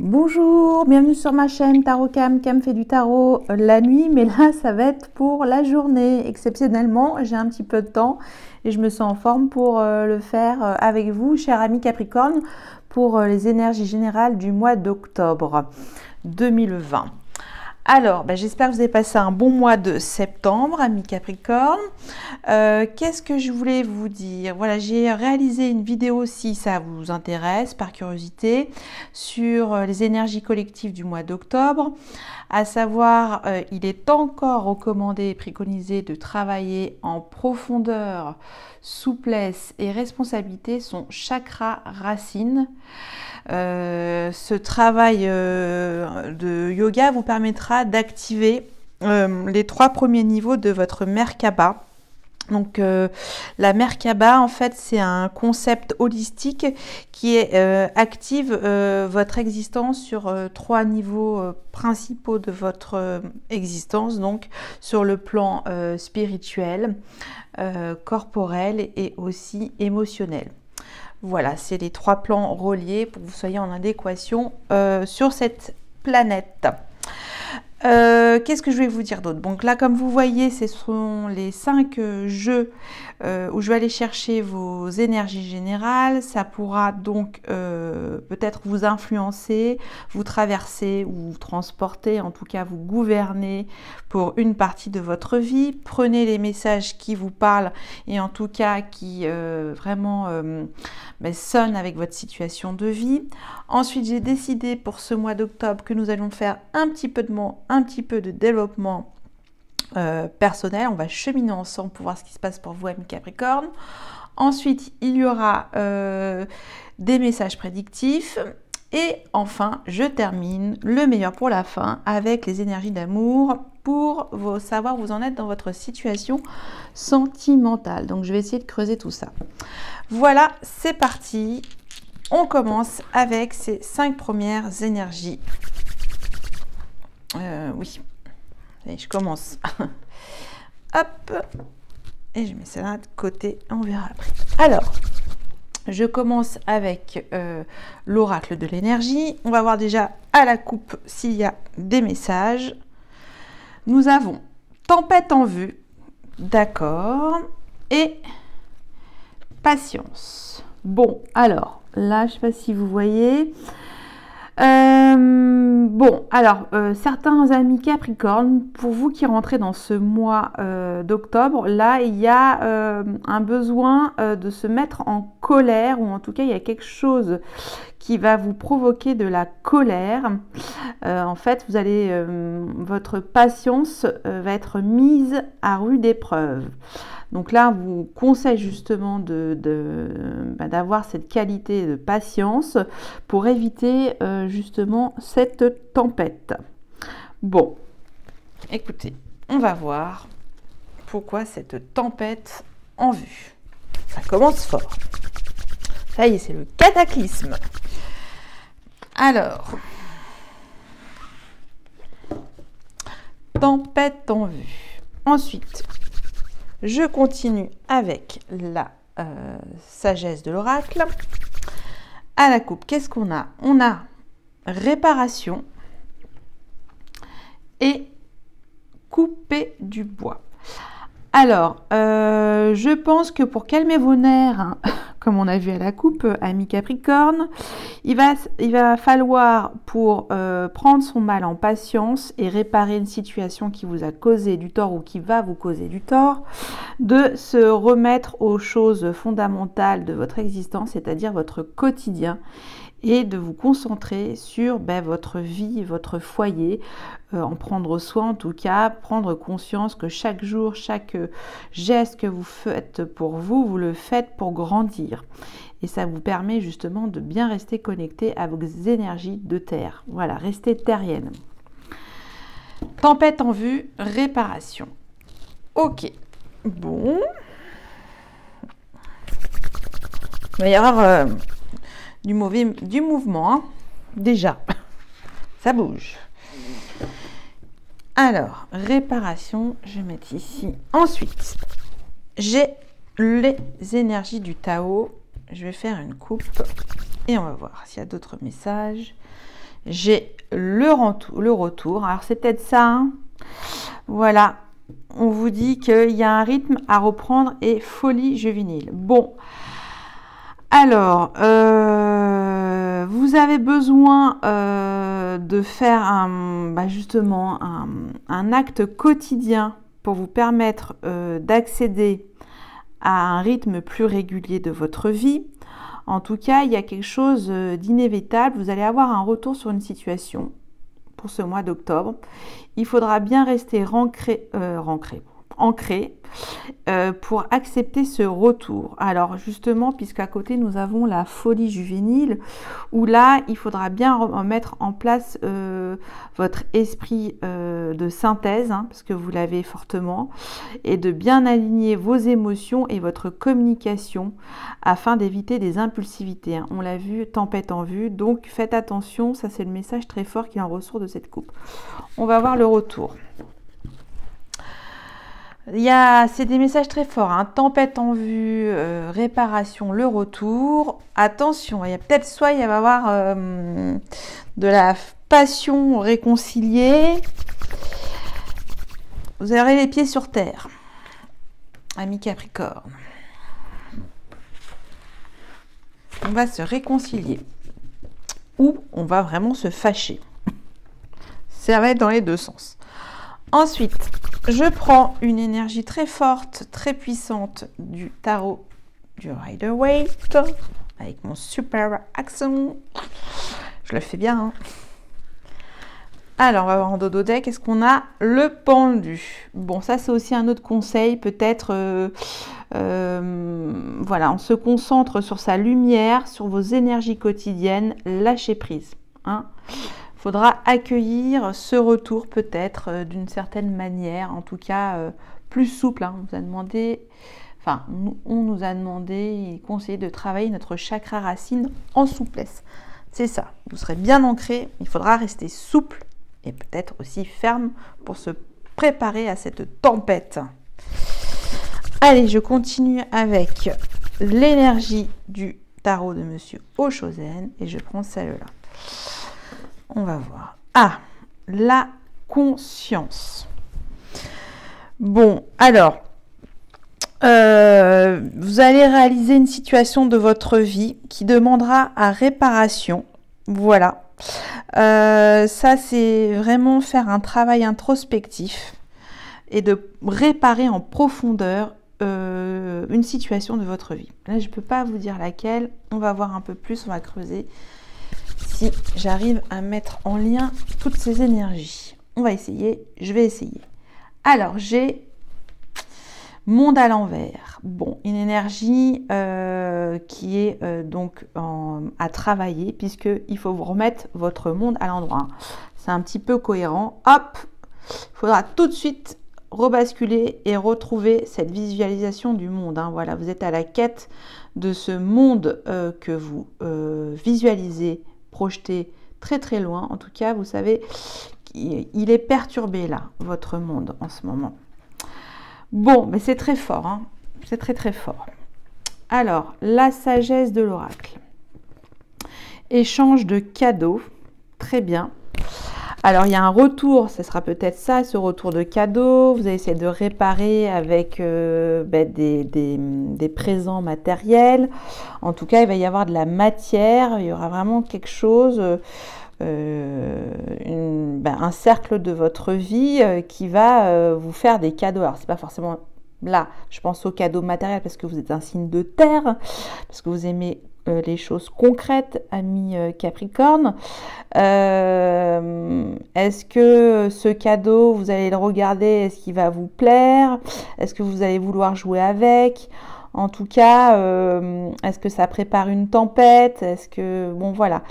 Bonjour, bienvenue sur ma chaîne Tarot Cam. Cam fait du tarot la nuit, mais là ça va être pour la journée. Exceptionnellement, j'ai un petit peu de temps et je me sens en forme pour le faire avec vous, cher ami Capricorne, pour les énergies générales du mois d'octobre 2020. Alors, j'espère que vous avez passé un bon mois de septembre, amis Capricorne. Qu'est-ce que je voulais vous dire? Voilà, j'ai réalisé une vidéo, si ça vous intéresse, par curiosité, sur les énergies collectives du mois d'octobre. À savoir, il est encore recommandé et préconisé de travailler en profondeur, souplesse et responsabilité son chakra racine. Ce travail de yoga vous permettra d'activer les 3 premiers niveaux de votre Merkaba. Donc la Merkaba, en fait, c'est un concept holistique qui active votre existence sur 3 niveaux principaux de votre existence, donc sur le plan spirituel, corporel et aussi émotionnel. Voilà, c'est les 3 plans reliés pour que vous soyez en adéquation sur cette planète. Qu'est-ce que je vais vous dire d'autre? Donc là, comme vous voyez, ce sont les 5 jeux où je vais aller chercher vos énergies générales. Ça pourra donc peut-être vous influencer, vous traverser ou vous transporter, en tout cas vous gouverner pour une partie de votre vie. Prenez les messages qui vous parlent et en tout cas qui vraiment sonnent avec votre situation de vie. Ensuite, j'ai décidé pour ce mois d'octobre que nous allons faire un petit peu de développement personnel. On va cheminer ensemble pour voir ce qui se passe pour vous, amis Capricorne. Ensuite, il y aura des messages prédictifs. Et enfin, je termine le meilleur pour la fin avec les énergies d'amour pour savoir où vous en êtes dans votre situation sentimentale. Donc, je vais essayer de creuser tout ça. Voilà, c'est parti. On commence avec ces 5 premières énergies. Oui, et je commence. Hop, et je mets ça là de côté, on verra après. Alors, je commence avec l'oracle de l'énergie. On va voir déjà à la coupe s'il y a des messages. Nous avons tempête en vue, d'accord, et patience. Bon, alors, là, je ne sais pas si vous voyez. Certains amis Capricorne, pour vous qui rentrez dans ce mois d'octobre, là, il y a un besoin de se mettre en colère, ou en tout cas, il y a quelque chose qui va vous provoquer de la colère. En fait, votre patience va être mise à rude épreuve. Donc là, on vous conseille justement d'avoir cette qualité de patience pour éviter justement cette tempête. Bon, écoutez, on va voir pourquoi cette tempête en vue. Ça commence fort. Ça y est, c'est le cataclysme. Alors, tempête en vue. Ensuite, je continue avec la sagesse de l'oracle. À la coupe, qu'est-ce qu'on a? On a réparation et couper du bois. Alors, je pense que pour calmer vos nerfs, hein, comme on a vu à la coupe, ami Capricorne, il va falloir, pour prendre son mal en patience et réparer une situation qui vous a causé du tort ou qui va vous causer du tort, de se remettre aux choses fondamentales de votre existence, c'est-à-dire votre quotidien, et de vous concentrer sur votre vie, votre foyer, en prendre soin en tout cas, prendre conscience que chaque jour, chaque geste que vous faites pour vous, vous le faites pour grandir. Et ça vous permet justement de bien rester connecté à vos énergies de terre. Voilà, restez terrienne. Tempête en vue, réparation. Ok, bon. Il va y avoir du mouvement, hein. Déjà, ça bouge. Alors, réparation, je vais mettre ici. Ensuite, j'ai les énergies du Tao. Je vais faire une coupe et on va voir s'il y a d'autres messages. j'ai le retour. Alors, c'est peut-être ça, hein. Voilà, on vous dit qu'il y a un rythme à reprendre et folie juvénile. Bon, alors, vous avez besoin de faire justement un acte quotidien pour vous permettre d'accéder à un rythme plus régulier de votre vie. En tout cas, il y a quelque chose d'inévitable. Vous allez avoir un retour sur une situation pour ce mois d'octobre. Il faudra bien rester ancré pour accepter ce retour. Alors justement, puisqu'à côté nous avons la folie juvénile, où là il faudra bien mettre en place votre esprit de synthèse, hein, parce que vous l'avez fortement, et de bien aligner vos émotions et votre communication afin d'éviter des impulsivités, hein. On l'a vu, tempête en vue, donc faites attention, ça c'est le message très fort qui en ressort de cette coupe. On va voir le retour. C'est des messages très forts, hein. Tempête en vue, réparation, le retour. Attention, il y a peut-être il va y avoir de la passion réconciliée. Vous aurez les pieds sur terre, ami Capricorne. On va se réconcilier ou on va vraiment se fâcher. Ça va être dans les deux sens. Ensuite, je prends une énergie très forte, très puissante du tarot du Rider-Waite avec mon super accent. Je le fais bien, hein. Alors, on va voir en dodo deck, est-ce qu'on a le pendu? Bon, ça c'est aussi un autre conseil, peut-être, voilà, on se concentre sur sa lumière, sur vos énergies quotidiennes, lâchez prise, hein. Faudra accueillir ce retour peut-être d'une certaine manière, en tout cas plus souple, hein. On nous a demandé, et conseillé de travailler notre chakra racine en souplesse. C'est ça, vous serez bien ancré, il faudra rester souple et peut-être aussi ferme pour se préparer à cette tempête. Allez, je continue avec l'énergie du tarot de Monsieur Oshozen et je prends celle-là. On va voir. Ah, la conscience. Bon, alors, vous allez réaliser une situation de votre vie qui demandera à réparation. Voilà. Ça, c'est vraiment faire un travail introspectif et de réparer en profondeur une situation de votre vie. Là, je ne peux pas vous dire laquelle. On va voir un peu plus, on va creuser. Si j'arrive à mettre en lien toutes ces énergies. On va essayer, je vais essayer. Alors, j'ai monde à l'envers. Bon, une énergie qui est donc à travailler, puisqu'il faut vous remettre votre monde à l'endroit. C'est un petit peu cohérent. Hop, il faudra tout de suite rebasculer et retrouver cette visualisation du monde, hein. Voilà, vous êtes à la quête de ce monde que vous visualisez, projeté très très loin. En tout cas, vous savez, il est perturbé là, votre monde en ce moment. Bon, mais c'est très fort, hein. C'est très très fort. Alors, la sagesse de l'oracle. Échange de cadeaux, très bien. Alors, il y a un retour, ce sera peut-être ça, ce retour de cadeaux. Vous allez essayer de réparer avec des présents matériels. En tout cas, il va y avoir de la matière. Il y aura vraiment quelque chose, un cercle de votre vie qui va vous faire des cadeaux. Alors, c'est pas forcément là, je pense aux cadeaux matériels parce que vous êtes un signe de terre, parce que vous aimez les choses concrètes, ami Capricorne. Est-ce que ce cadeau, vous allez le regarder, est-ce qu'il va vous plaire? Est-ce que vous allez vouloir jouer avec? En tout cas, est-ce que ça prépare une tempête? Est-ce que... Bon, voilà.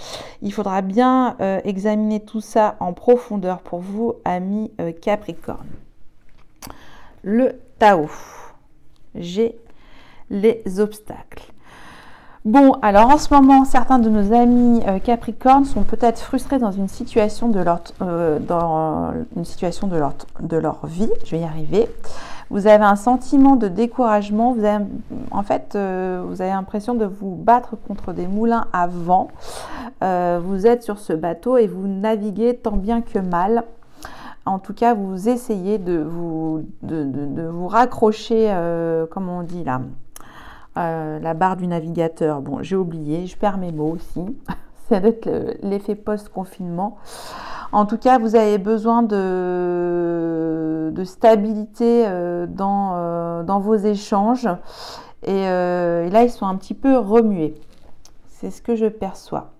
Il faudra bien examiner tout ça en profondeur pour vous, ami Capricorne. Le Tao. J'ai les obstacles. Bon, alors en ce moment, certains de nos amis Capricornes sont peut-être frustrés dans une situation de leur vie. Je vais y arriver. Vous avez un sentiment de découragement. Vous avez, en fait, vous avez l'impression de vous battre contre des moulins à vent. Vous êtes sur ce bateau et vous naviguez tant bien que mal. En tout cas, vous essayez de vous raccrocher, comme on dit là, la barre du navigateur. Bon, j'ai oublié, je perds mes mots aussi. Ça doit être l'effet post-confinement. En tout cas, vous avez besoin de stabilité dans vos échanges. Et là, ils sont un petit peu remués. C'est ce que je perçois.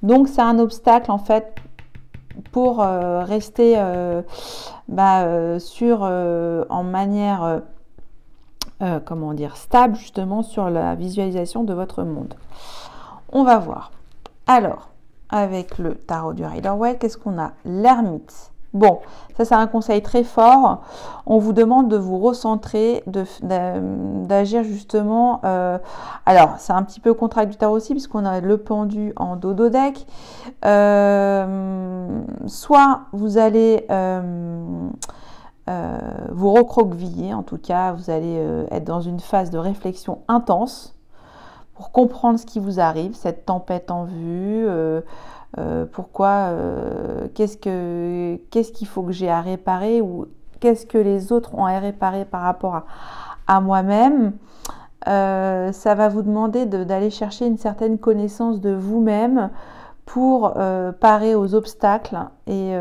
Donc, c'est un obstacle, en fait, pour rester en manière, comment dire, stable, justement, sur la visualisation de votre monde. On va voir. Alors, avec le tarot du Rider-Waite, qu'est-ce qu'on a? L'ermite. Bon, ça c'est un conseil très fort. On vous demande de vous recentrer, d'agir justement. Alors, c'est un petit peu contradictoire aussi, puisqu'on a le pendu en dos de deck. Soit vous allez vous recroqueviller, en tout cas, vous allez être dans une phase de réflexion intense pour comprendre ce qui vous arrive, cette tempête en vue, pourquoi, qu'est-ce qu'il faut que j'ai à réparer ou qu'est-ce que les autres ont à réparer par rapport à moi-même. Ça va vous demander d'aller chercher une certaine connaissance de vous-même pour parer aux obstacles et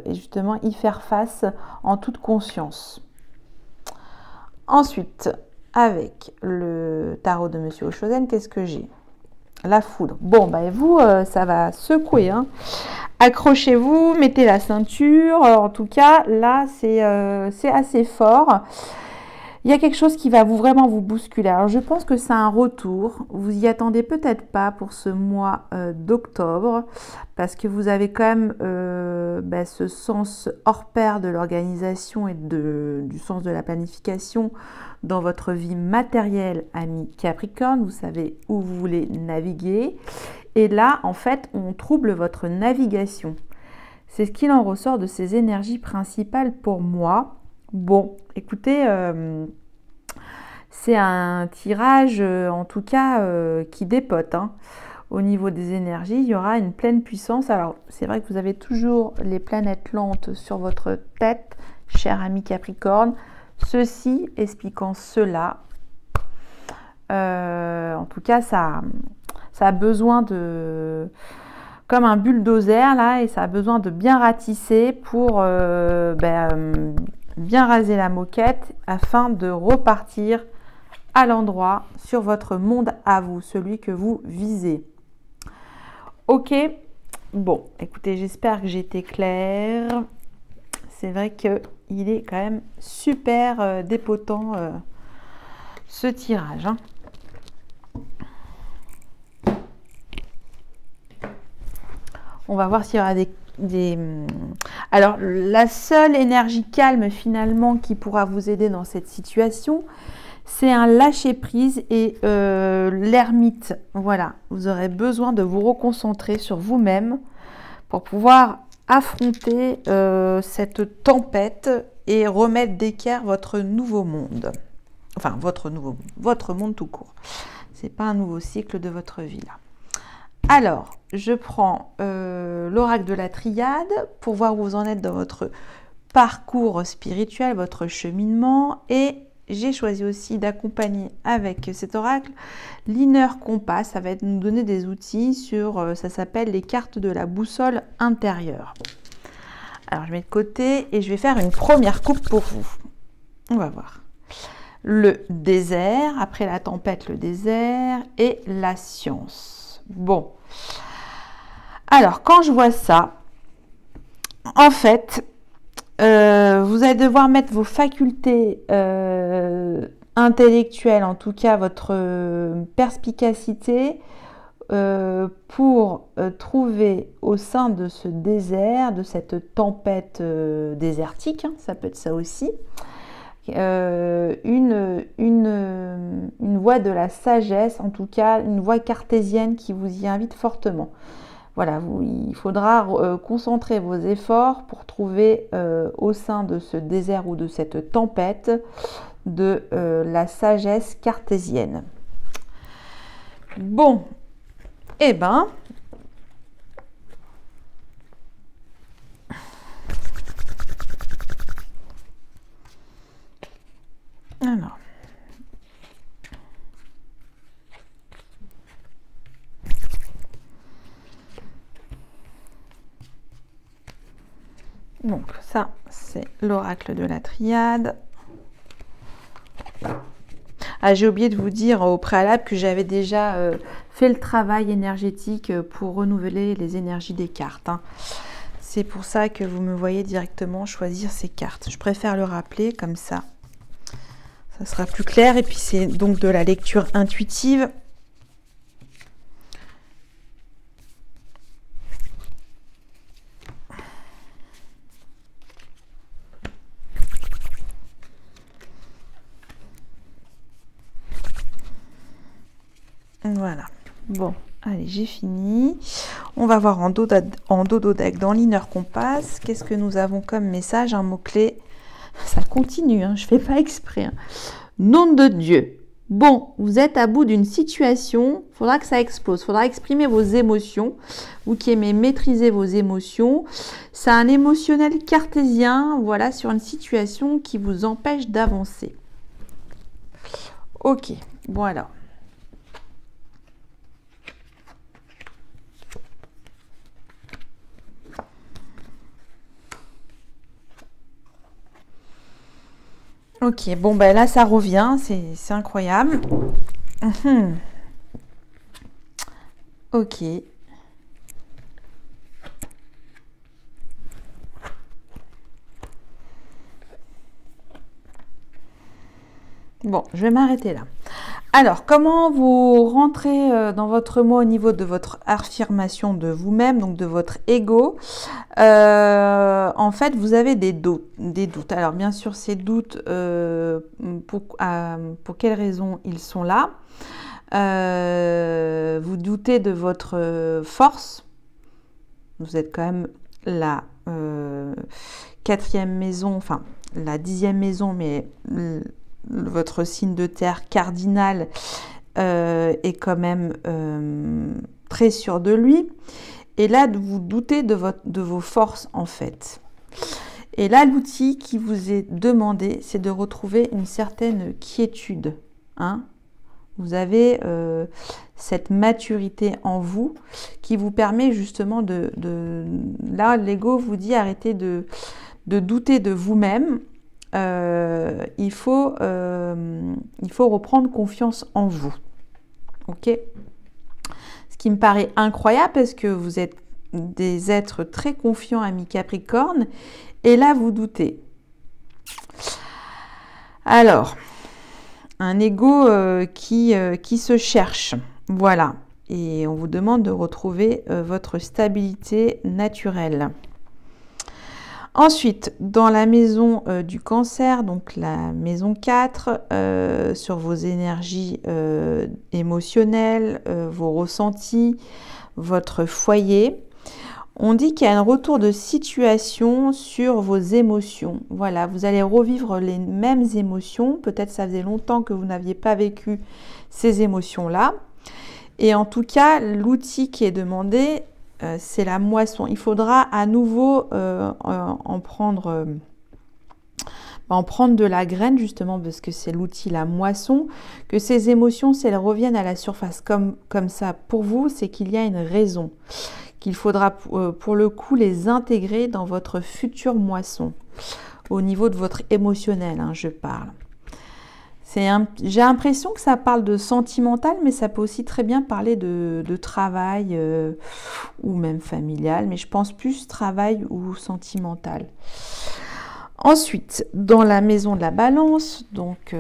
justement y faire face en toute conscience. Ensuite, avec le tarot de Monsieur Oshozen, qu'est-ce que j'ai? La foudre. Bon, bah, vous, ça va secouer. Hein. Accrochez-vous, mettez la ceinture. En tout cas, là, c'est assez fort. Il y a quelque chose qui va vraiment vous bousculer. Alors, je pense que c'est un retour. Vous y attendez peut-être pas pour ce mois d'octobre, parce que vous avez quand même ce sens hors pair de l'organisation et du sens de la planification dans votre vie matérielle, ami Capricorne. Vous savez où vous voulez naviguer. Et là, en fait, on trouble votre navigation. C'est ce qu'il en ressort de ces énergies principales pour moi. Bon, écoutez, c'est un tirage, en tout cas, qui dépote. Hein. Au niveau des énergies, il y aura une pleine puissance. Alors, c'est vrai que vous avez toujours les planètes lentes sur votre tête, cher ami Capricorne. Ceci expliquant cela. En tout cas, ça a besoin de... comme un bulldozer, là, et ça a besoin de bien ratisser pour... bien raser la moquette afin de repartir à l'endroit sur votre monde à vous, celui que vous visez. Ok, bon, écoutez, j'espère que j'ai été claire. C'est vrai qu'il est quand même super dépotant ce tirage. Hein. On va voir s'il y aura Alors, la seule énergie calme finalement qui pourra vous aider dans cette situation, c'est un lâcher-prise et l'ermite. Voilà, vous aurez besoin de vous reconcentrer sur vous-même pour pouvoir affronter cette tempête et remettre d'équerre votre nouveau monde. Enfin, votre monde tout court. C'est pas un nouveau cycle de votre vie là. Alors, je prends l'oracle de la triade pour voir où vous en êtes dans votre parcours spirituel, votre cheminement. Et j'ai choisi aussi d'accompagner avec cet oracle l'inner compass. Ça va nous donner des outils sur, ça s'appelle les cartes de la boussole intérieure. Alors, je mets de côté et je vais faire une première coupe pour vous. On va voir. Le désert, après la tempête, le désert et la science. Bon. Alors, quand je vois ça, en fait, vous allez devoir mettre vos facultés intellectuelles, en tout cas votre perspicacité, pour trouver au sein de ce désert, de cette tempête désertique, hein, ça peut être ça aussi, une voie de la sagesse, en tout cas une voie cartésienne qui vous y invite fortement. voilà, il faudra concentrer vos efforts pour trouver au sein de ce désert ou de cette tempête de la sagesse cartésienne. Bon, eh ben, alors, donc ça, c'est l'oracle de la triade. Ah, j'ai oublié de vous dire au préalable que j'avais déjà fait le travail énergétique pour renouveler les énergies des cartes. Hein. C'est pour ça que vous me voyez directement choisir ces cartes. Je préfère le rappeler comme ça. Ça sera plus clair. Et puis c'est donc de la lecture intuitive. Voilà. Bon, allez, j'ai fini. On va voir en dodo deck dans l'Inner Compass. Qu'est-ce que nous avons comme message? Un mot-clé. Ça continue, hein, je ne fais pas exprès. Hein. Nom de Dieu. Bon, vous êtes à bout d'une situation. Il faudra que ça explose. Il faudra exprimer vos émotions. Vous qui aimez maîtriser vos émotions. C'est un émotionnel cartésien. Voilà, sur une situation qui vous empêche d'avancer. Ok. Bon alors. Ok, bon ben là ça revient, c'est incroyable. Ok. Bon, je vais m'arrêter là. Alors, comment vous rentrez dans votre moi au niveau de votre affirmation de vous-même, donc de votre ego? En fait, vous avez des doutes. Alors, bien sûr, ces doutes, pour quelles raisons ils sont là? Vous doutez de votre force. Vous êtes quand même la 4e maison, enfin la 10e maison, mais votre signe de terre cardinal est quand même très sûr de lui. Et là, vous doutez de vos forces en fait. Et là, l'outil qui vous est demandé, c'est de retrouver une certaine quiétude. Hein. Vous avez cette maturité en vous qui vous permet justement là, l'ego vous dit arrêtez de douter de vous-même. Il faut reprendre confiance en vous. Ok? Ce qui me paraît incroyable parce que vous êtes des êtres très confiants, amis Capricorne, et là vous doutez. Alors, un ego qui se cherche, voilà, et on vous demande de retrouver votre stabilité naturelle. Ensuite, dans la maison du cancer, donc la maison 4, sur vos énergies émotionnelles, vos ressentis, votre foyer, on dit qu'il y a un retour de situation sur vos émotions. Voilà, vous allez revivre les mêmes émotions. Peut-être ça faisait longtemps que vous n'aviez pas vécu ces émotions-là. Et en tout cas, l'outil qui est demandé, c'est la moisson. Il faudra à nouveau en prendre de la graine, justement, parce que c'est l'outil, la moisson, que ces émotions, si elles reviennent à la surface comme ça pour vous, c'est qu'il y a une raison, qu'il faudra pour le coup les intégrer dans votre future moisson, au niveau de votre émotionnel, hein, je parle. J'ai l'impression que ça parle de sentimental, mais ça peut aussi très bien parler de travail ou même familial, mais je pense plus travail ou sentimental. Ensuite, dans la maison de la balance, donc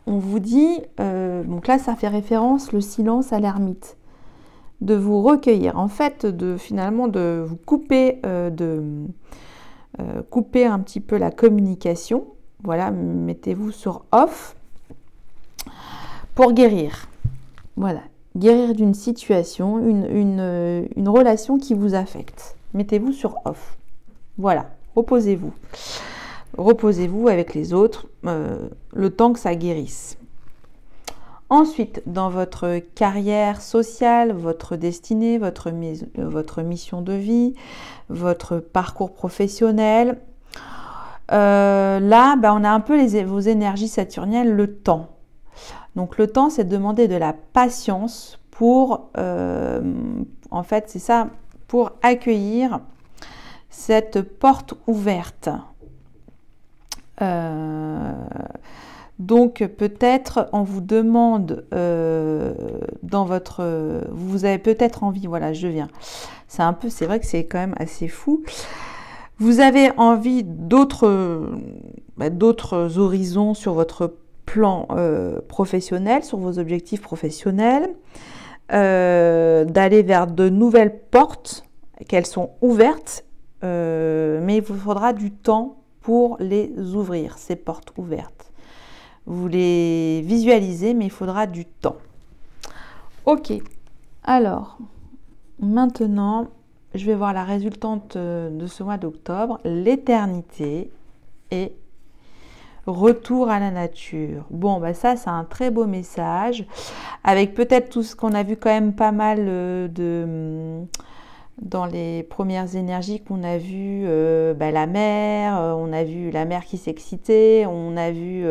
on vous dit, donc là ça fait référence le silence à l'ermite, de vous recueillir, en fait, finalement de vous couper, couper un petit peu la communication. Voilà, mettez-vous sur off pour guérir. Voilà, guérir d'une situation, une relation qui vous affecte. Mettez-vous sur off. Voilà, reposez-vous. Reposez-vous avec les autres le temps que ça guérisse. Ensuite, dans votre carrière sociale, votre destinée, votre mission de vie, votre parcours professionnel, là, on a un peu vos énergies saturniennes, le temps. Donc le temps, c'est de demander de la patience pour, en fait, c'est ça, pour accueillir cette porte ouverte. Donc peut-être on vous demande dans votre, vous avez peut-être envie, voilà, c'est vrai que c'est quand même assez fou. Vous avez envie d'autres horizons sur votre plan professionnel, sur vos objectifs professionnels, d'aller vers de nouvelles portes, qu'elles sont ouvertes, mais il vous faudra du temps pour les ouvrir, ces portes ouvertes. Vous les visualisez, mais il faudra du temps. Ok, alors, maintenant, je vais voir la résultante de ce mois d'octobre, l'éternité et retour à la nature. Bon, ça, c'est un très beau message, avec peut-être tout ce qu'on a vu quand même pas mal dans les premières énergies qu'on a vu la mer, on a vu la mer qui s'excitait, on a vu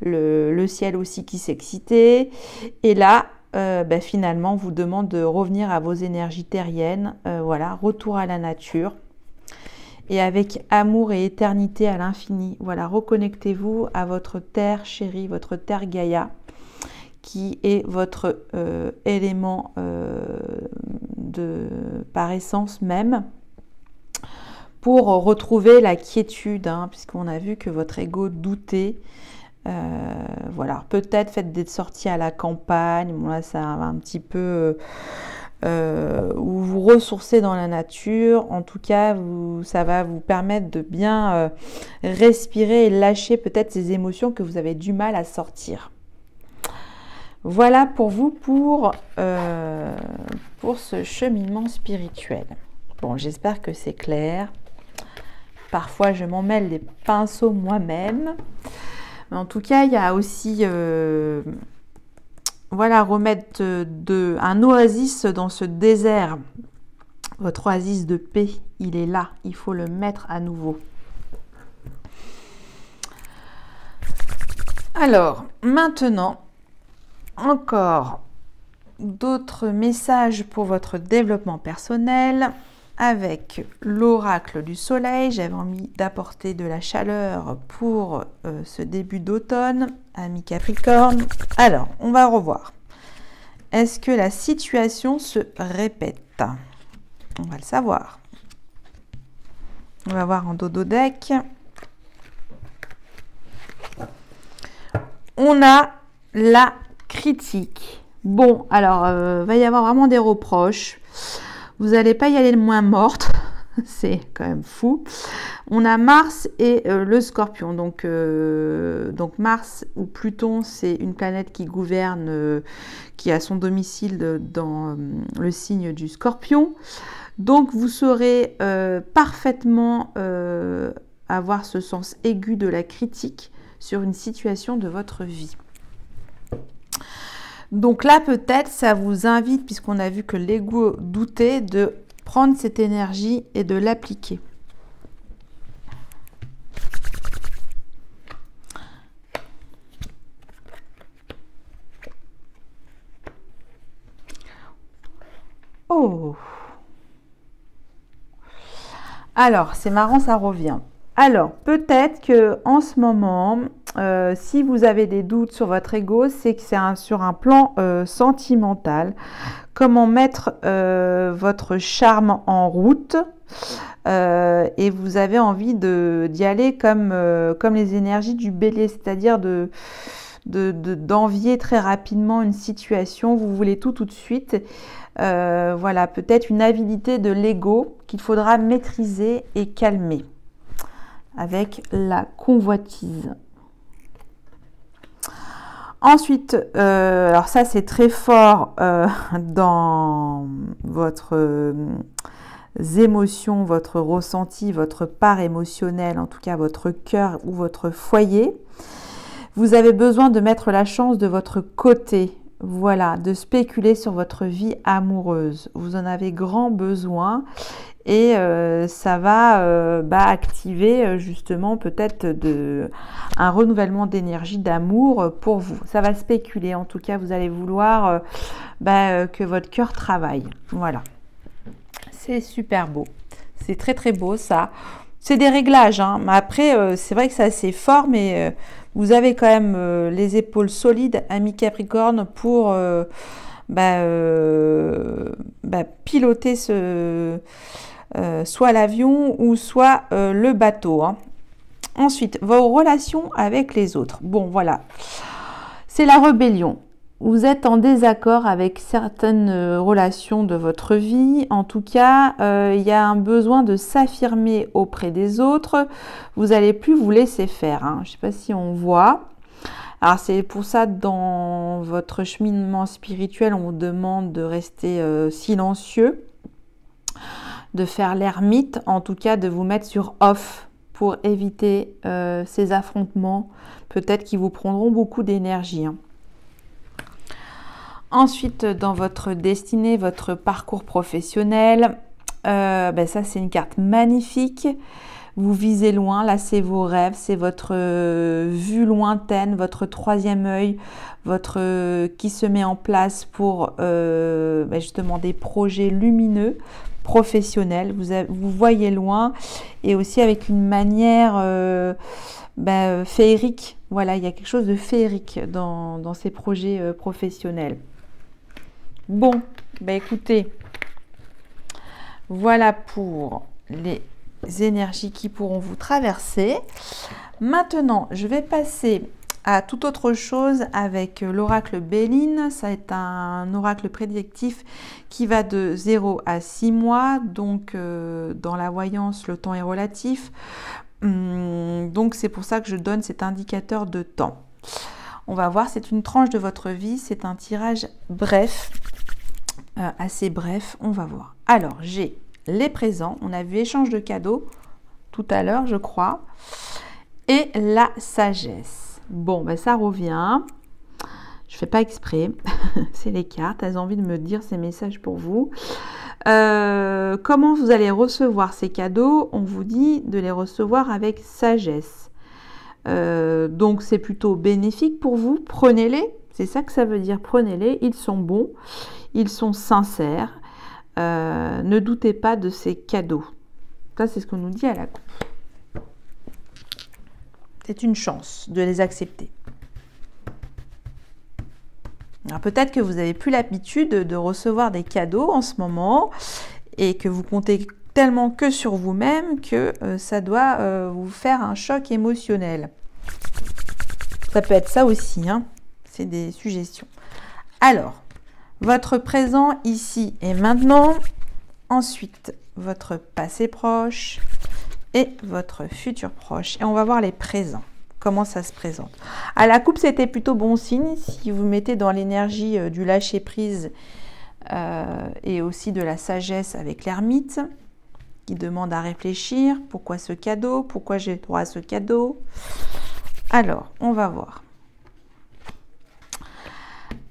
le ciel aussi qui s'excitait. Et là, finalement, on vous demande de revenir à vos énergies terriennes. Voilà, retour à la nature. Et avec amour et éternité à l'infini. Voilà, reconnectez-vous à votre terre chérie, votre terre Gaïa, qui est votre élément par essence même, pour retrouver la quiétude, puisqu'on a vu que votre ego doutait. Voilà, peut-être faites des sorties à la campagne, bon là ça va un petit peu où vous ressourcez dans la nature. En tout cas, ça va vous permettre de bien respirer et lâcher peut-être ces émotions que vous avez du mal à sortir. Voilà pour vous, pour ce cheminement spirituel. Bon, j'espère que c'est clair. Parfois, je m'en mêle les pinceaux moi-même. Mais en tout cas, il y a aussi, remettre un oasis dans ce désert. Votre oasis de paix, il est là. Il faut le mettre à nouveau. Alors, maintenant, encore d'autres messages pour votre développement personnel avec l'oracle du soleil. J'avais envie d'apporter de la chaleur pour ce début d'automne, amis Capricorne. Alors, on va revoir. Est-ce que la situation se répète? On va le savoir. On va voir en dodo deck. On a la critique. Bon, alors, va y avoir vraiment des reproches. Vous n'allez pas y aller le moins morte. C'est quand même fou. On a Mars et le Scorpion. Donc Mars ou Pluton, c'est une planète qui gouverne, qui a son domicile dans le signe du Scorpion. Donc vous saurez parfaitement avoir ce sens aigu de la critique sur une situation de votre vie. Donc là, peut-être, ça vous invite, puisqu'on a vu que l'ego doutait, de prendre cette énergie et de l'appliquer. Oh! Alors, c'est marrant, ça revient. Alors, peut-être que en ce moment, si vous avez des doutes sur votre ego, c'est que c'est sur un plan sentimental. Comment mettre votre charme en route et vous avez envie d'y aller comme les énergies du bélier, c'est-à-dire d'envier très rapidement une situation. Vous voulez tout de suite. Voilà, peut-être une avidité de l'ego qu'il faudra maîtriser et calmer avec la convoitise. Ensuite, alors ça c'est très fort dans votre émotions, votre ressenti, votre part émotionnelle, en tout cas votre cœur ou votre foyer. Vous avez besoin de mettre la chance de votre côté, voilà, de spéculer sur votre vie amoureuse. Vous en avez grand besoin et ça va activer justement peut-être un renouvellement d'énergie, d'amour pour vous. Ça va spéculer, en tout cas vous allez vouloir que votre cœur travaille, voilà. C'est super beau, c'est très très beau ça. C'est des réglages, hein. Mais après c'est vrai que c'est assez fort, mais vous avez quand même les épaules solides, ami Capricorne, pour piloter soit l'avion ou soit le bateau, hein. Ensuite, vos relations avec les autres. Bon, voilà, c'est la rébellion. Vous êtes en désaccord avec certaines relations de votre vie. En tout cas, il y a un besoin de s'affirmer auprès des autres. Vous n'allez plus vous laisser faire, hein. Je ne sais pas si on voit. Alors, c'est pour ça, dans votre cheminement spirituel, on vous demande de rester silencieux, de faire l'ermite, en tout cas de vous mettre sur off pour éviter ces affrontements, peut-être qui vous prendront beaucoup d'énergie, hein. Ensuite, dans votre destinée, votre parcours professionnel, ça c'est une carte magnifique. Vous visez loin, là c'est vos rêves, c'est votre vue lointaine, votre troisième œil, qui se met en place pour justement des projets lumineux, professionnels. Vous voyez loin et aussi avec une manière féerique. Voilà, il y a quelque chose de féerique dans ces projets professionnels. Bon, écoutez, voilà pour les énergies qui pourront vous traverser. Maintenant, je vais passer à toute autre chose avec l'oracle Béline. Ça est un oracle prédictif qui va de 0 à 6 mois. Donc, dans la voyance, le temps est relatif. Donc, c'est pour ça que je donne cet indicateur de temps. On va voir, c'est une tranche de votre vie. C'est un tirage bref. Assez bref, on va voir. Alors, j'ai les présents, on a vu échange de cadeaux tout à l'heure, je crois, et la sagesse. Bon, ça revient. Je fais pas exprès, c'est les cartes, elles ont envie de me dire ces messages pour vous. Comment vous allez recevoir ces cadeaux? On vous dit de les recevoir avec sagesse. Donc, c'est plutôt bénéfique pour vous. Prenez-les, c'est ça que ça veut dire, prenez-les, ils sont bons. Ils sont sincères. Ne doutez pas de ces cadeaux. Ça, c'est ce qu'on nous dit à la coupe. C'est une chance de les accepter. Alors, peut-être que vous n'avez plus l'habitude de recevoir des cadeaux en ce moment et que vous comptez tellement que sur vous-même que ça doit vous faire un choc émotionnel. Ça peut être ça aussi, hein. C'est des suggestions. Alors, votre présent ici et maintenant, ensuite votre passé proche et votre futur proche. Et on va voir les présents, comment ça se présente. À la coupe, c'était plutôt bon signe si vous mettez dans l'énergie du lâcher-prise et aussi de la sagesse avec l'ermite qui demande à réfléchir. Pourquoi ce cadeau? Pourquoi j'ai droit à ce cadeau? Alors, on va voir.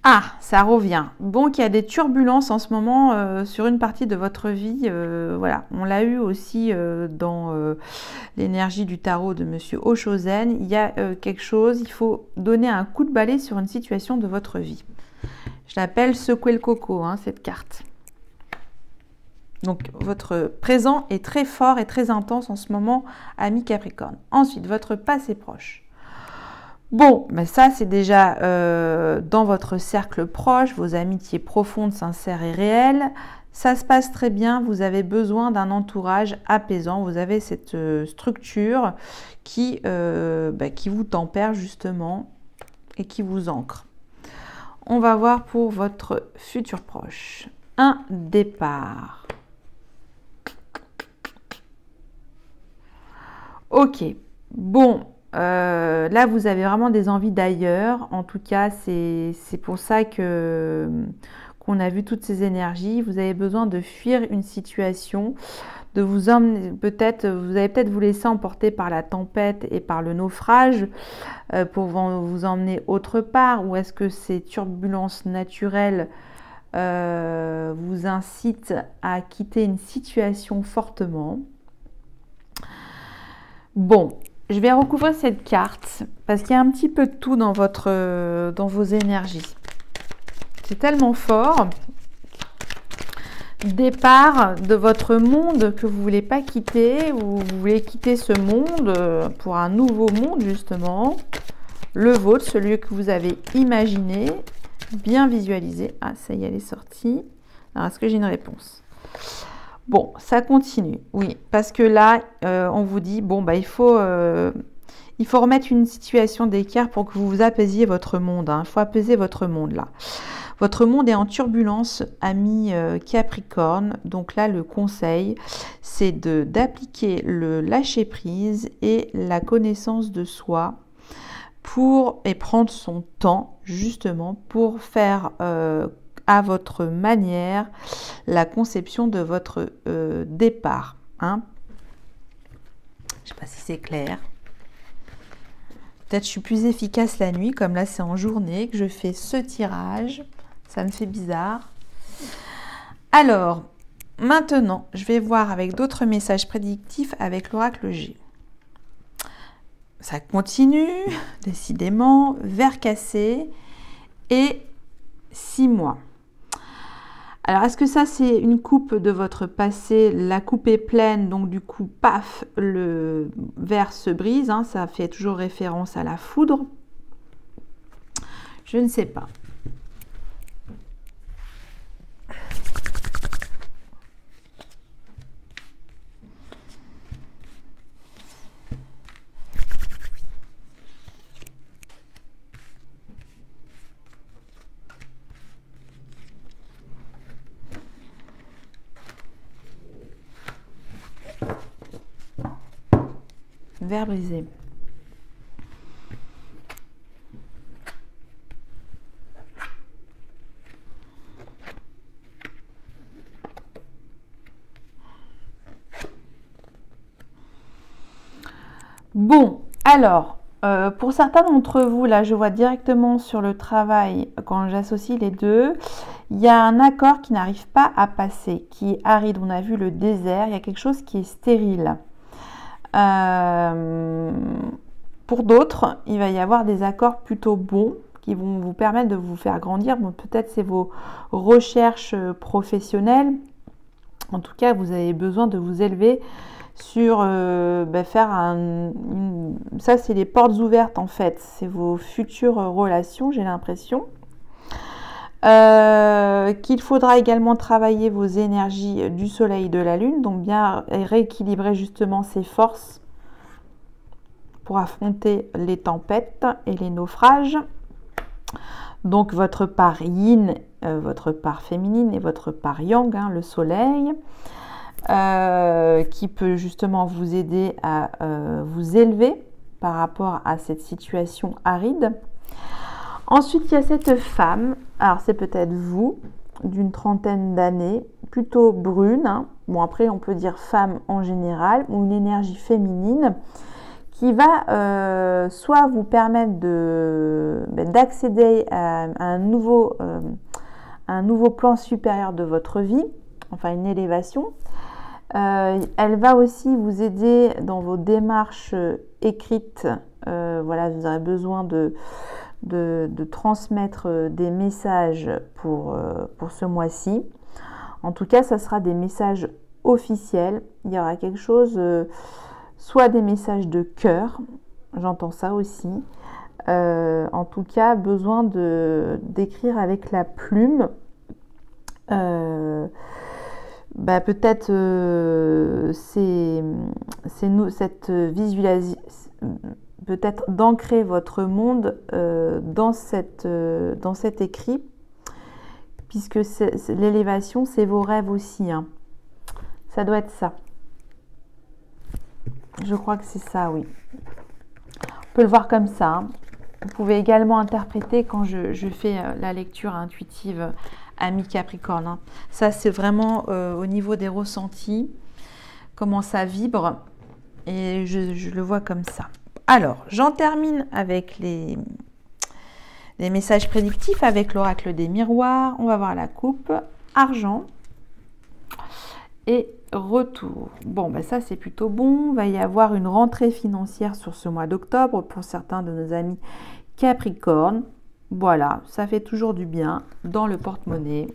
Ah, ça revient. Donc, il y a des turbulences en ce moment sur une partie de votre vie. Voilà, on l'a eu aussi dans l'énergie du tarot de Monsieur Oshozen. Il y a quelque chose, il faut donner un coup de balai sur une situation de votre vie. Je l'appelle secouer le coco, hein, cette carte. Donc, votre présent est très fort et très intense en ce moment, ami Capricorne. Ensuite, votre passé proche. Bon, ça c'est déjà dans votre cercle proche, vos amitiés profondes, sincères et réelles. Ça se passe très bien, vous avez besoin d'un entourage apaisant. Vous avez cette structure qui vous tempère justement et qui vous ancre. On va voir pour votre futur proche. Un départ. Ok, bon. là, vous avez vraiment des envies d'ailleurs. En tout cas, c'est pour ça qu'on a vu toutes ces énergies. Vous avez besoin de fuir une situation, de vous emmener, peut-être, vous allez peut-être vous laisser emporter par la tempête et par le naufrage pour vous emmener autre part, ou est-ce que ces turbulences naturelles vous incitent à quitter une situation fortement? Bon, je vais recouvrir cette carte parce qu'il y a un petit peu de tout dans vos énergies. C'est tellement fort. Départ de votre monde que vous ne voulez pas quitter, ou vous voulez quitter ce monde pour un nouveau monde justement, le vôtre, celui que vous avez imaginé, bien visualisé. Ah, ça y est, elle est sortie. Alors, est-ce que j'ai une réponse? Bon, ça continue, oui, parce que là, on vous dit, bon, bah, il faut remettre une situation d'écart pour que vous apaisiez votre monde. Il faut apaiser votre monde, là. Votre monde est en turbulence, ami Capricorne. Donc là, le conseil, c'est d'appliquer le lâcher-prise et la connaissance de soi et prendre son temps, justement, pour faire à votre manière la conception de votre départ. Hein. Je ne sais pas si c'est clair. Peut-être je suis plus efficace la nuit, comme là c'est en journée que je fais ce tirage. Ça me fait bizarre. Alors, maintenant, je vais voir avec d'autres messages prédictifs avec l'oracle G. Ça continue, décidément, vert cassé et 6 mois. Alors, est-ce que ça, c'est une coupe de votre passé? La coupe est pleine, donc du coup, paf, le verre se brise. Hein, ça fait toujours référence à la foudre. Je ne sais pas. Verre brisé. Bon, alors, pour certains d'entre vous, là, je vois directement sur le travail, quand j'associe les deux, il y a un accord qui n'arrive pas à passer, qui est aride. On a vu le désert, il y a quelque chose qui est stérile. Pour d'autres, il va y avoir des accords plutôt bons qui vont vous permettre de vous faire grandir. Bon, peut-être c'est vos recherches professionnelles. En tout cas, vous avez besoin de vous élever sur faire ça, c'est les portes ouvertes en fait. C'est vos futures relations, j'ai l'impression. Qu'il faudra également travailler vos énergies du soleil et de la lune, donc bien rééquilibrer justement ces forces pour affronter les tempêtes et les naufrages. Donc votre part yin, votre part féminine et votre part yang, hein, le soleil, qui peut justement vous aider à vous élever par rapport à cette situation aride. Ensuite, il y a cette femme, alors c'est peut-être vous, d'une trentaine d'années, plutôt brune, hein. Bon après on peut dire femme en général, ou une énergie féminine, qui va soit vous permettre d'accéder à un nouveau plan supérieur de votre vie, enfin une élévation. Elle va aussi vous aider dans vos démarches écrites. Voilà, vous aurez besoin de transmettre des messages pour ce mois-ci. En tout cas, ça sera des messages officiels. Il y aura quelque chose, soit des messages de cœur, j'entends ça aussi. En tout cas, besoin d'écrire avec la plume. Peut-être cette visualisation, peut-être d'ancrer votre monde dans cet écrit, puisque l'élévation, c'est vos rêves aussi. Hein. Ça doit être ça. Je crois que c'est ça, oui. peut le voir comme ça, hein. Vous pouvez également interpréter quand je fais la lecture intuitive ami Capricorne, hein. Ça, c'est vraiment au niveau des ressentis, comment ça vibre. Et je le vois comme ça. Alors, j'en termine avec les messages prédictifs avec l'oracle des miroirs. On va voir la coupe, argent et retour. Bon, ben ça, c'est plutôt bon. Il va y avoir une rentrée financière sur ce mois d'octobre pour certains de nos amis Capricorne. Voilà, ça fait toujours du bien dans le porte-monnaie.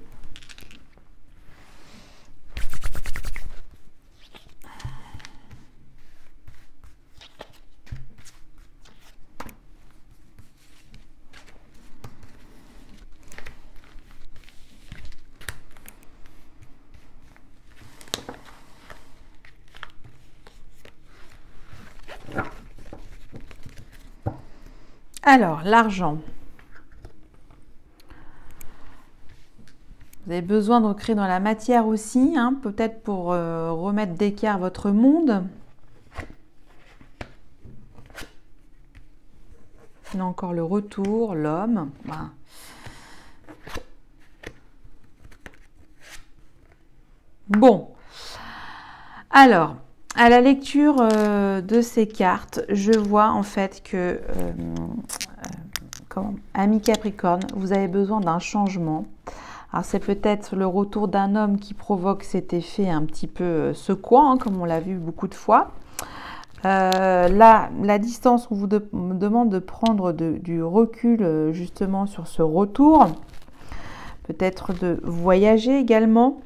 Alors, l'argent. Vous avez besoin de recréer dans la matière aussi, hein, peut-être pour remettre d'équerre votre monde. On a encore le retour, l'homme. Voilà. Bon. Alors, à la lecture de ces cartes, je vois en fait que, ami Capricorne, vous avez besoin d'un changement. Alors, c'est peut-être le retour d'un homme qui provoque cet effet un petit peu secouant, hein, comme on l'a vu beaucoup de fois. Là, la distance, on vous demande de prendre du recul justement sur ce retour. Peut-être de voyager également.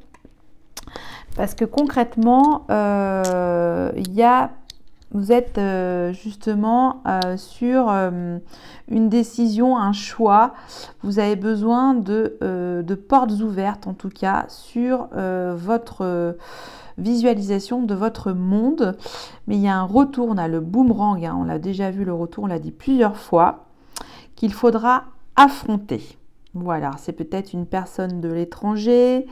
Parce que concrètement, vous êtes justement sur une décision, un choix. Vous avez besoin de portes ouvertes, en tout cas, sur votre visualisation de votre monde. Mais il y a un retour, on a le boomerang, hein, on l'a déjà vu le retour, on l'a dit plusieurs fois, qu'il faudra affronter. Voilà, c'est peut-être une personne de l'étranger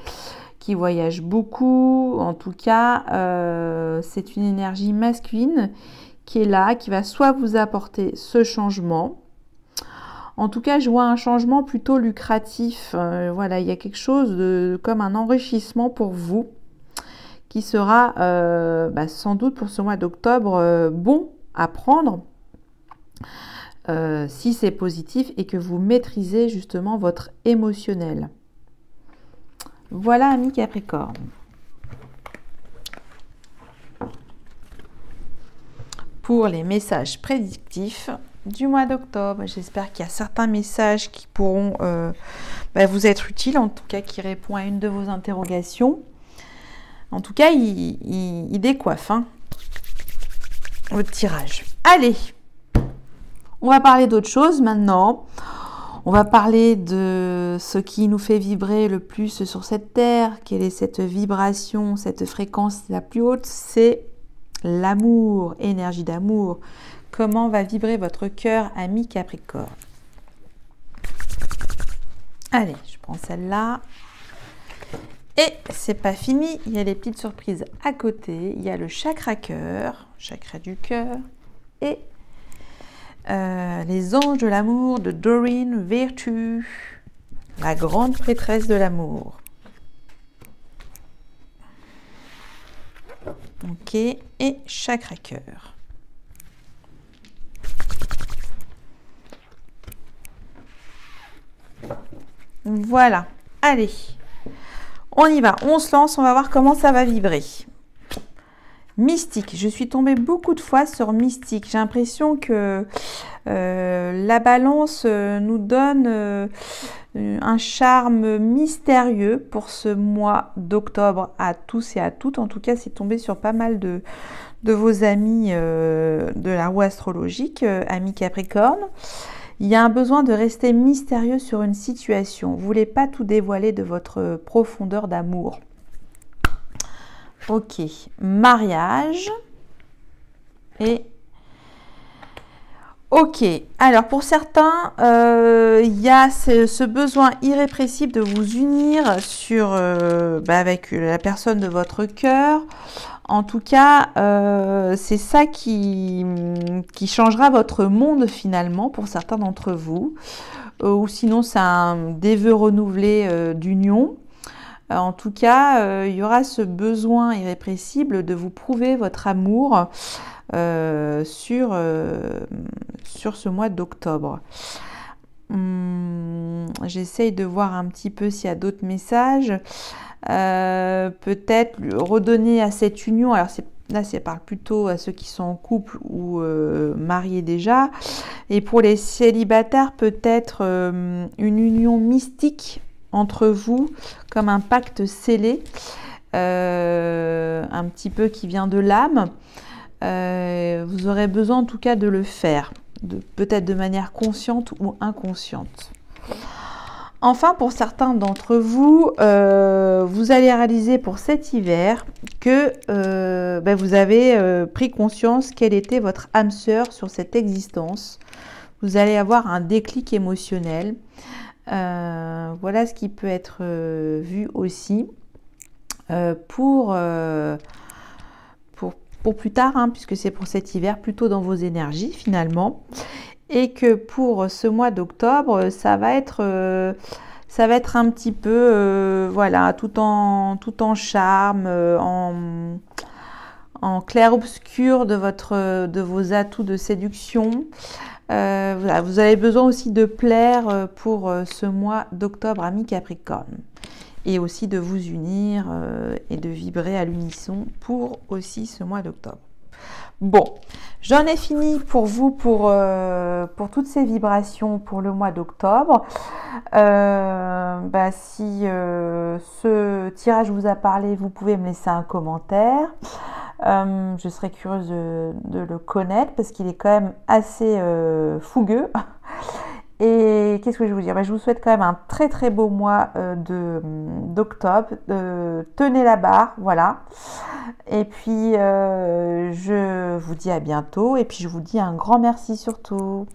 qui voyage beaucoup. En tout cas, c'est une énergie masculine qui est là, qui va soit vous apporter ce changement. En tout cas, je vois un changement plutôt lucratif. Voilà, il y a quelque chose comme un enrichissement pour vous qui sera sans doute pour ce mois d'octobre bon à prendre si c'est positif et que vous maîtrisez justement votre émotionnel. Voilà, ami Capricorne. Pour les messages prédictifs du mois d'octobre, j'espère qu'il y a certains messages qui pourront vous être utiles, en tout cas qui répondent à une de vos interrogations. En tout cas, il décoiffe hein, votre tirage. Allez, on va parler d'autre chose maintenant. On va parler de ce qui nous fait vibrer le plus sur cette terre. Quelle est cette vibration, cette fréquence la plus haute? C'est l'amour, énergie d'amour. Comment va vibrer votre cœur, ami Capricorne? Allez, je prends celle-là. Et c'est pas fini, il y a les petites surprises à côté. Il y a le chakra cœur, chakra du cœur, et les anges de l'amour de Doreen Virtue, la grande prêtresse de l'amour. Ok, et chakra cœur. Voilà, allez, on y va, on se lance, on va voir comment ça va vibrer. Mystique, je suis tombée beaucoup de fois sur mystique. J'ai l'impression que la balance nous donne un charme mystérieux pour ce mois d'octobre à tous et à toutes. En tout cas, c'est tombé sur pas mal de vos amis de la roue astrologique, amis Capricorne. Il y a un besoin de rester mystérieux sur une situation. Vous ne voulez pas tout dévoiler de votre profondeur d'amour. Ok, mariage et Ok, alors pour certains, il y a ce besoin irrépressible de vous unir avec la personne de votre cœur. En tout cas, c'est ça qui changera votre monde finalement pour certains d'entre vous. Ou sinon, c'est des vœux renouvelés d'union. En tout cas, il y aura ce besoin irrépressible de vous prouver votre amour sur ce mois d'octobre. J'essaye de voir un petit peu s'il y a d'autres messages. Peut-être redonner à cette union, alors là ça parle plutôt à ceux qui sont en couple ou mariés déjà, et pour les célibataires peut-être une union mystique entre vous, comme un pacte scellé, un petit peu qui vient de l'âme. Vous aurez besoin en tout cas de le faire, peut-être de manière consciente ou inconsciente. Enfin, pour certains d'entre vous, vous allez réaliser pour cet hiver que vous avez pris conscience quelle était votre âme sœur sur cette existence. Vous allez avoir un déclic émotionnel. Voilà ce qui peut être vu aussi pour plus tard, hein, puisque c'est pour cet hiver, plutôt dans vos énergies finalement. Et que pour ce mois d'octobre, ça va être un petit peu, voilà, tout en charme, en clair-obscur de vos atouts de séduction. Voilà, vous avez besoin aussi de plaire pour ce mois d'octobre, amis Capricorne. Et aussi de vous unir et de vibrer à l'unisson pour aussi ce mois d'octobre. Bon, j'en ai fini pour vous pour toutes ces vibrations pour le mois d'octobre. Si ce tirage vous a parlé, vous pouvez me laisser un commentaire. Je serais curieuse de le connaître parce qu'il est quand même assez fougueux. Et qu'est-ce que je vais vous dire? Je vous souhaite quand même un très très beau mois d'octobre. Tenez la barre, voilà. Et puis je vous dis à bientôt. Et puis je vous dis un grand merci surtout.